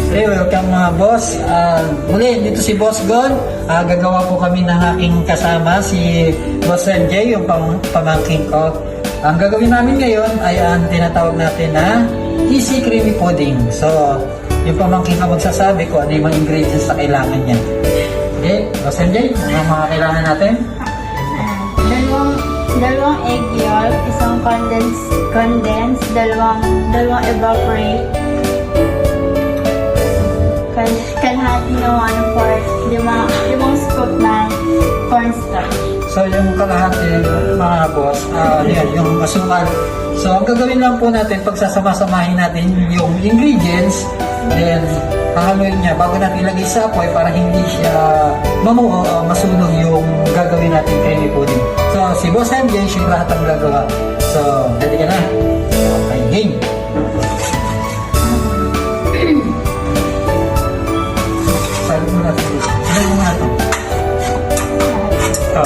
Hey, welcome mga boss. Muli, dito si Boss Gon. Gagawa po kami ng aking kasama, si Boss MJ, yung pamangkin ko. Ang gagawin namin ngayon ay ang tinatawag natin na easy creamy pudding. So, yung pamangkin ko magsasabi ko ano yung mga ingredients na kailangan niya. Okay, Boss MJ, ano ang mga kailangan natin? Dalawang egg yolk, isang condense, dalawang evaporate, kalahati na 1/4, limang scoop na cornstarch. So, yung kalahati mga boss, yan, yung asukal. So, ang gagawin lang po natin, pagsasama-samahin natin yung ingredients, then hahaluin niya bago natin ilagay sa apoy para hindi siya masunog yung gagawin natin creamy pudding. So, si Boss MJ, siya lahat ang gagawa. So, ready ka na? Okay, game! Sabi mo natin. Sabi mo natin. Ito.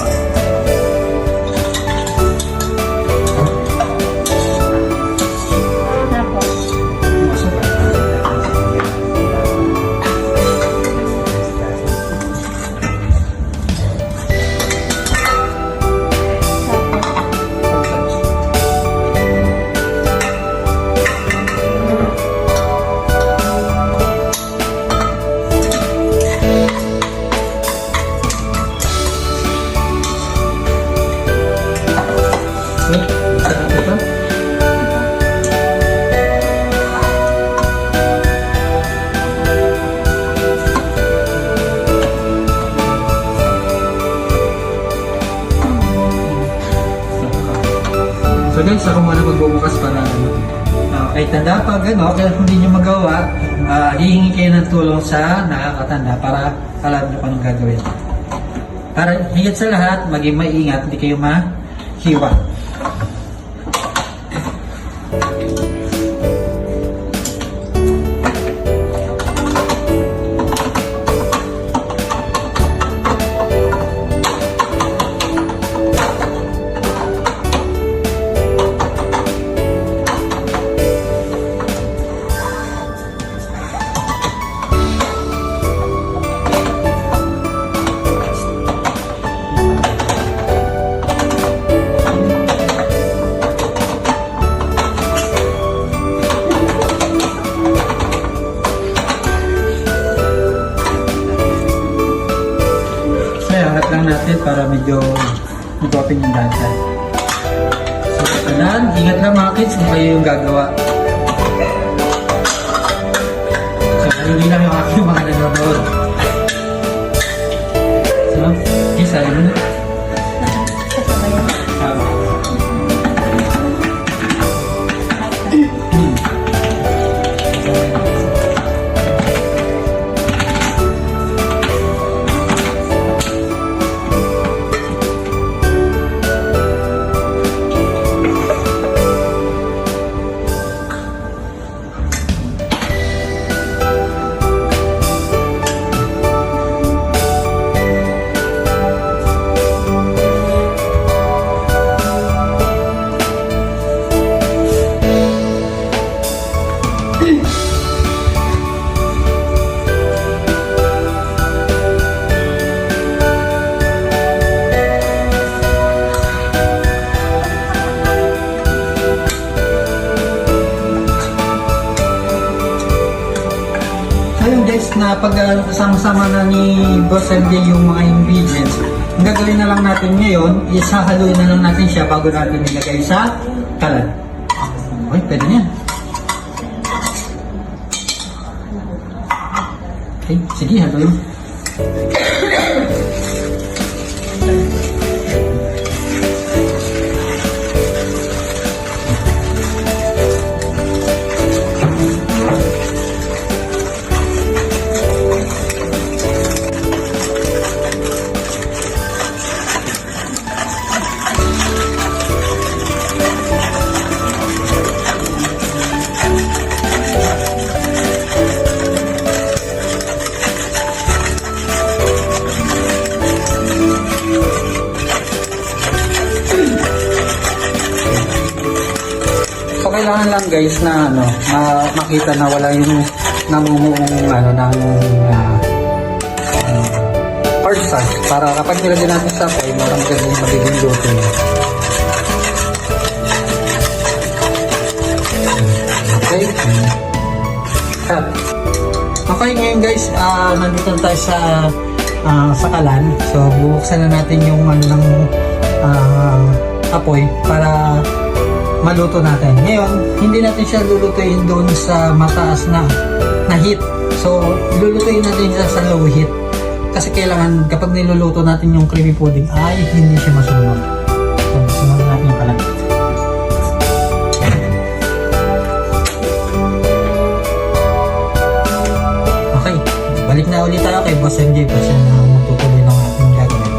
So guys, ako muna magbubukas para kahit tanda pag kaya hindi nyo magawa, hihingi kayo ng tulong sa nakakatanda para alam nyo kung anong gagawin. Para higit sa lahat, maging maingat, hindi kayo mahiwa. Angat lang natin para medyo mag-open yung data. So, kanan, ingat lang mga kids kung kayo yung gagawa. So, hindi lang yung aking mga nanonood. So, okay, sali mo na. Ayun guys, na pag kasama-sama na ni Boss MJ yung mga ingredients, ang gagawin na lang natin ngayon is hahaluin na lang natin siya bago natin ilagay sa kalan. Okay, pwede na yan. Okay, sige, haluin. kailangan lang guys na makita na wala yung namumuong ano ng cornstarch para kapag nilagyan natin sa apoy, magiging luto niya. Okay. Cut. Okay, ngayon guys, nandito tayo sa kalan. So, bubuksan na natin yung ano ng apoy para maluto natin. Ngayon, hindi natin siya lulutuin doon sa mataas na heat. So, lulutuin natin siya sa low heat. Kasi kailangan kapag niluluto natin yung creamy pudding ay hindi siya masunog. So, sunod natin yung kalan. Okay, balik na ulit tayo kay Boss MJ kasi magtutuloy ng ating gagawin.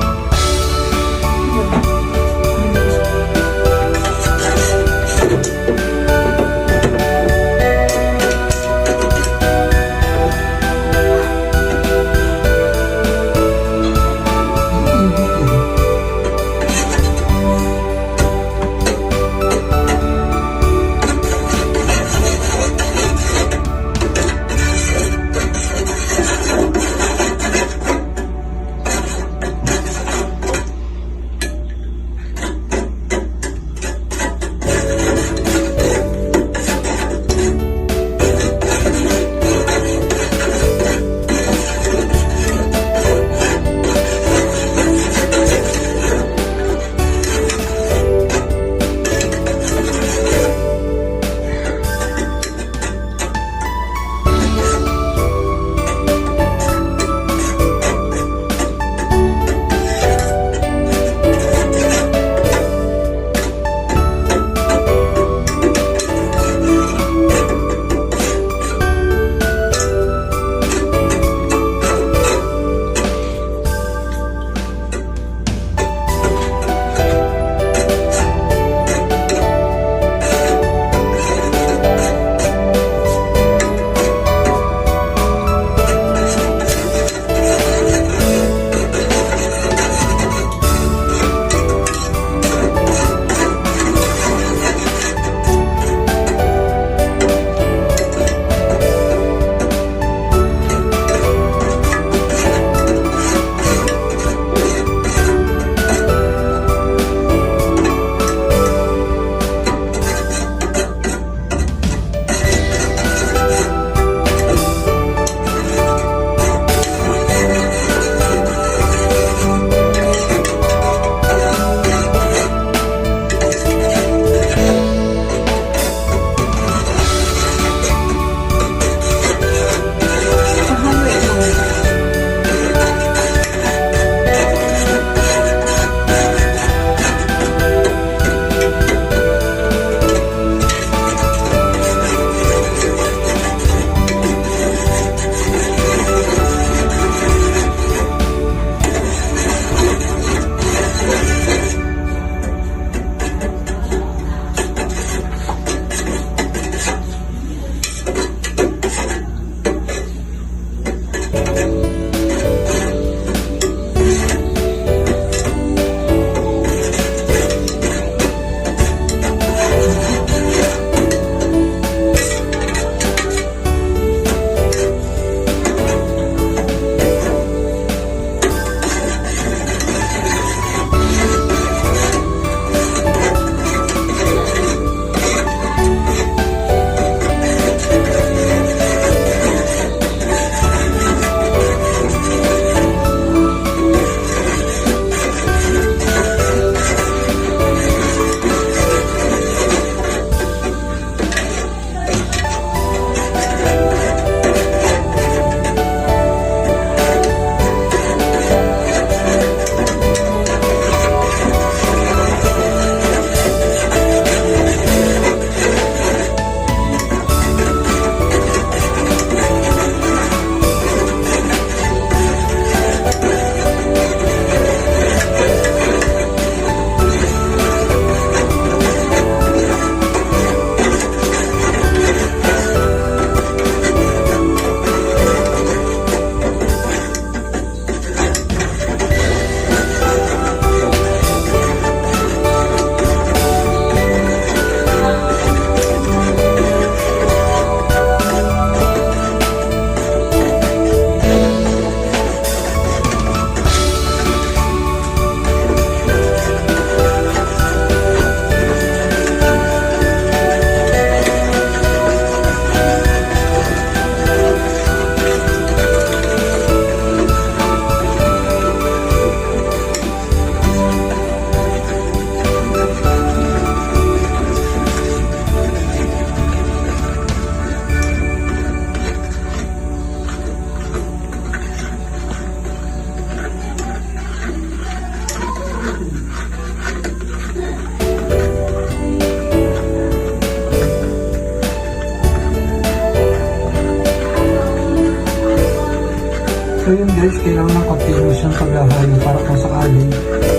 So yun guys, kailangan ng continuous yung paghahalo para kung sakali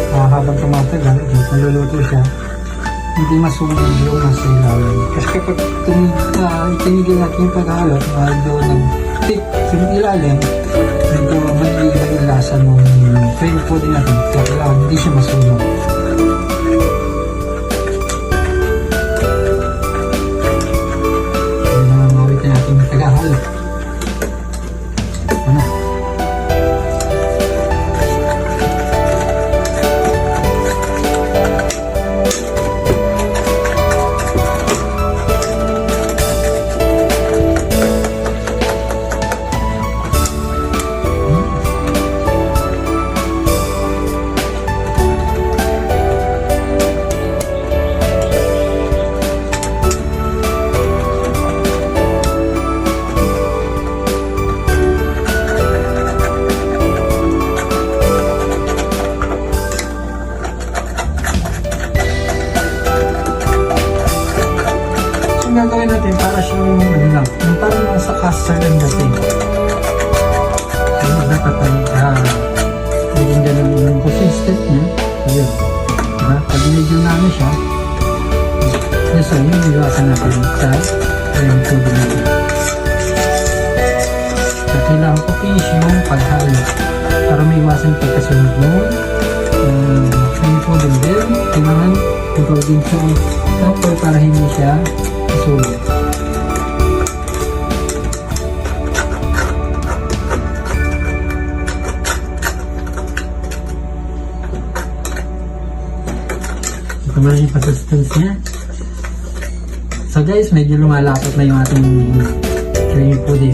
habang tumatagal, naluluto siya, hindi masunog yung nasa ilalim. Kasi kapag itinigil natin yung paghalo, doon nag-tick sa ilalim, medyo mag-iiba yung lasa ng cream pudding natin. Kaya kailangan hindi siya masunog. Kaya naman mawitin natin yung paghahalo. Ano? Ang gagawin natin para siyang ano lang, yung parang nasa custard ang dating. So dapat ay bigyan ganun yung consistent niya. Ayun. Diba? Pag medyo namin siya, so yun iwasan natin sa cream pudding natin. So kailangan ko finish yung paghalo para may iwasan kayo kasunod mo cream pudding din. Kailangan ito din siya para hindi siya sulit. Ito na yung consistence niya. So guys, medyo lumalapot na yung ating cream pudding.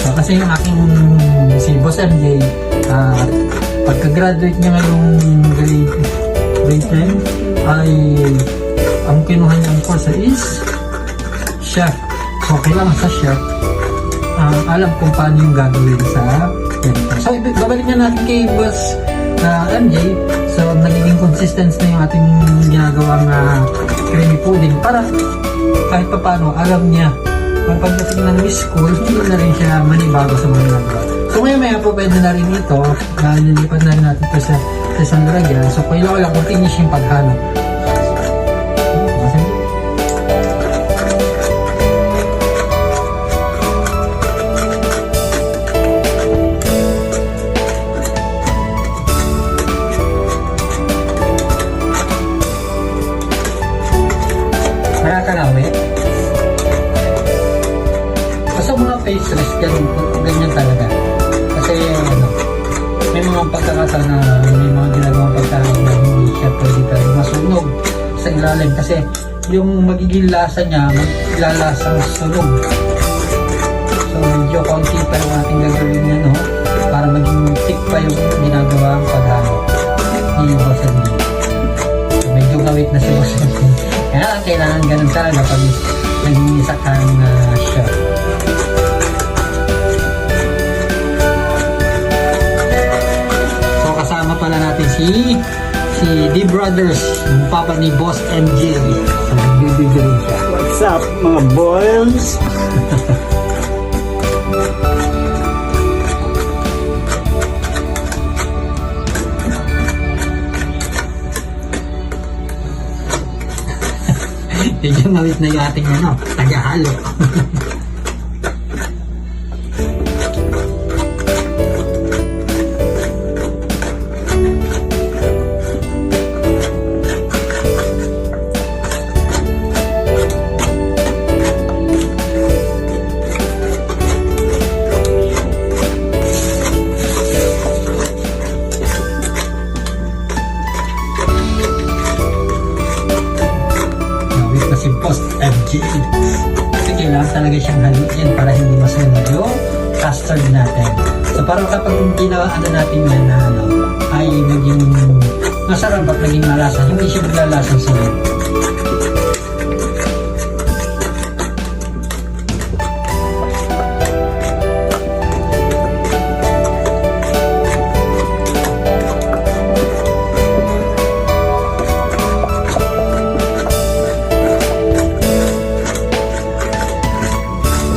So kasi yung aking si Boss MJ, pagka-graduate niya ngayong grade 10 ay ang kinuha niyang course is chef. So, kailangan sa chef, alam kung paano yung gagawin sa ganito. So, babalik na natin kay Boss MJ. So, nagiging consistent na yung ating ginagawang creamy pudding para kahit pa paano, alam niya kung pagdating ng school, hindi na rin siya manibago sa mga ginagawa. So, ngayon po pwede na rin ito, nililipat na rin natin ito sa isang lagyan. So, kailangan lang kung finish yung paghalo. Nakakalawit. Sa mga pastries, ganyan talaga. Kasi may mga pagkakataon na may mga ginagawang pagkain na hindi siya pwede talaga masunog sa ilalim. Kasi yung magiging lasa niya, maglalasang sunog. So medyo konti pa yung ating gagawin niya, no? Para maging thick pa yung ginagawang paghalo ni Boss MJ. So medyo gawit na si Boss MJ. Kaya kailangan ganun talaga pag naging isa kang chef. So kasama pala natin si D Brothers, yung papa ni Boss MJ. So nagbibigay rin siya. What's up mga boys? Medyo mawit na yung ating tagahalo. Si Boss MJ. Kasi kailangan talaga siyang haluin para hindi masunog yung custard natin. So parang kapag ginawa natin yan na ay naging masarap at naging malasa, hindi siya maglalasang sunog.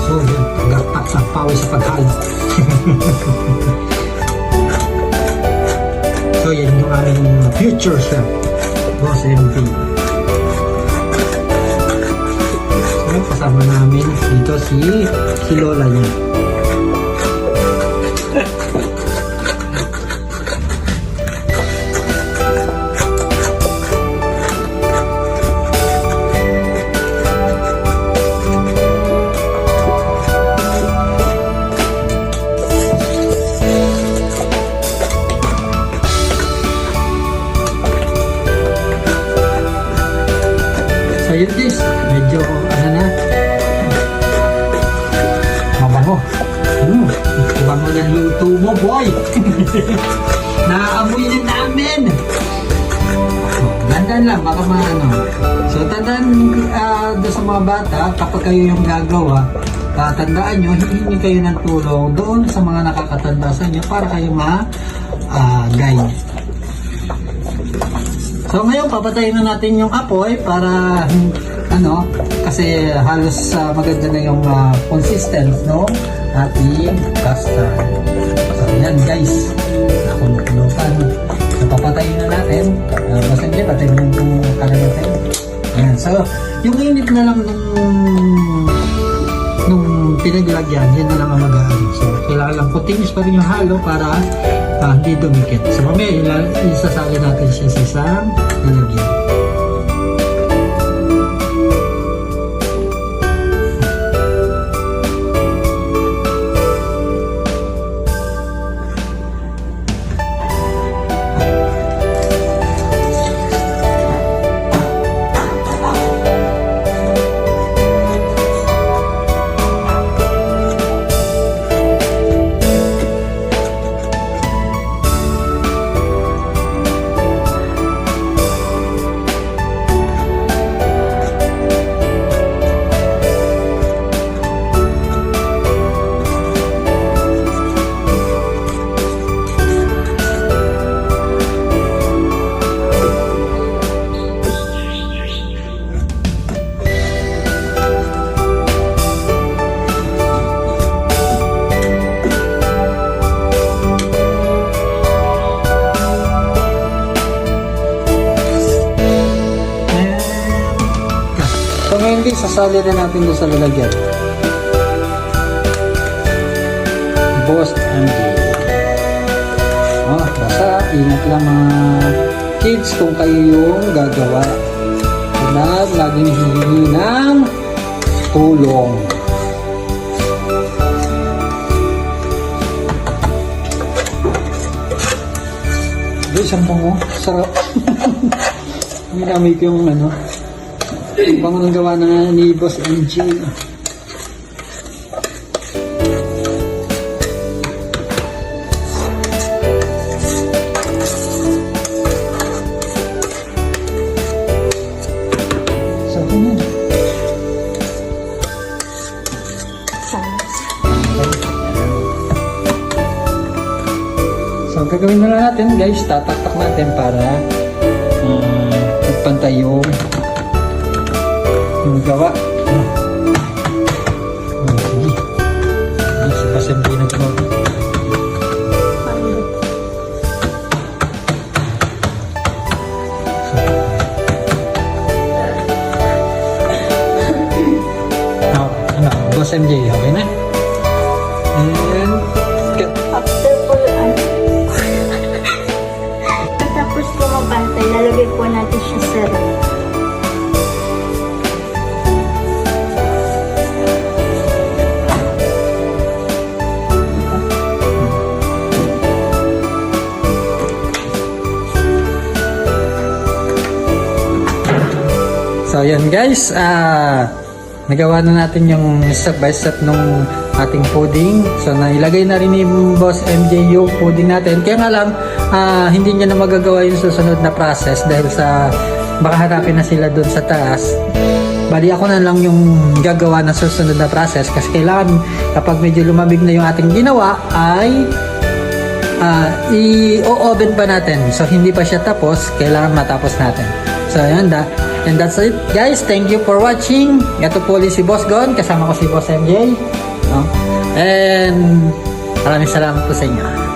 So yun, tagapak sa pawis sa paghalo. So yan yung aming future chef, Boss MD. So kasama namin dito si Lola niya. So yun guys, medyo na, mabango. Mabango ng luto mo, boy. Naaamoy na namin. Dandan lang, baka maano. So tandaan doon sa mga bata, kapag kayo yung gagawa, tandaan nyo, hihingi kayo ng tulong doon sa mga nakakatanda sa inyo para kayo ma-guide. So ngayon papatayin na natin yung apoy para kasi halos maganda na yung consistence no ating custard. So yan guys, nakulukan. So papatayin na natin. Basta patayin mo yung kalan natin. Ayan. So yung init na lang nung pinaglagyan, yan na lang ang mag-aano. So kailangan lang continuous pa rin yung halo para hindi dumikit. So mamaya isasali natin siya sa isang lalagyan. So ngayon guys, sasali na natin doon sa lalagyan. Boss MD. Basta ingat lang mga kids kung kayo yung gagawa. Huwag laging hihingi ng tulong. Guys, ang bango. Sarap. Ginamit yung bango ng gawa ni Boss MJ. So, yun. So, gagawin na lang natin guys, tataktak natin para magpantay yung gawa. Sige. Si Boss MJ naggawa. Boss MJ, okay na? And After po, tapos po mapantay, lalagay po natin siya sa ref. So yan guys, nagawa na natin yung step by step nung ating pudding. So nailagay na rin ni Boss MJ yung pudding natin. Kaya nga lang, hindi niya na magagawa yung susunod na process dahil sa baka hanapin na sila dun sa taas. Bali ako na lang yung gagawa ng susunod na process kasi kailangan kapag medyo lumamig na yung ating ginawa ay i-oven pa natin. So hindi pa siya tapos, kailangan matapos natin. So yun and that's it guys. Thank you for watching. Ito po ulit si Boss Gon, kasama ko si Boss MJ. No? And maraming salamat po sa inyo.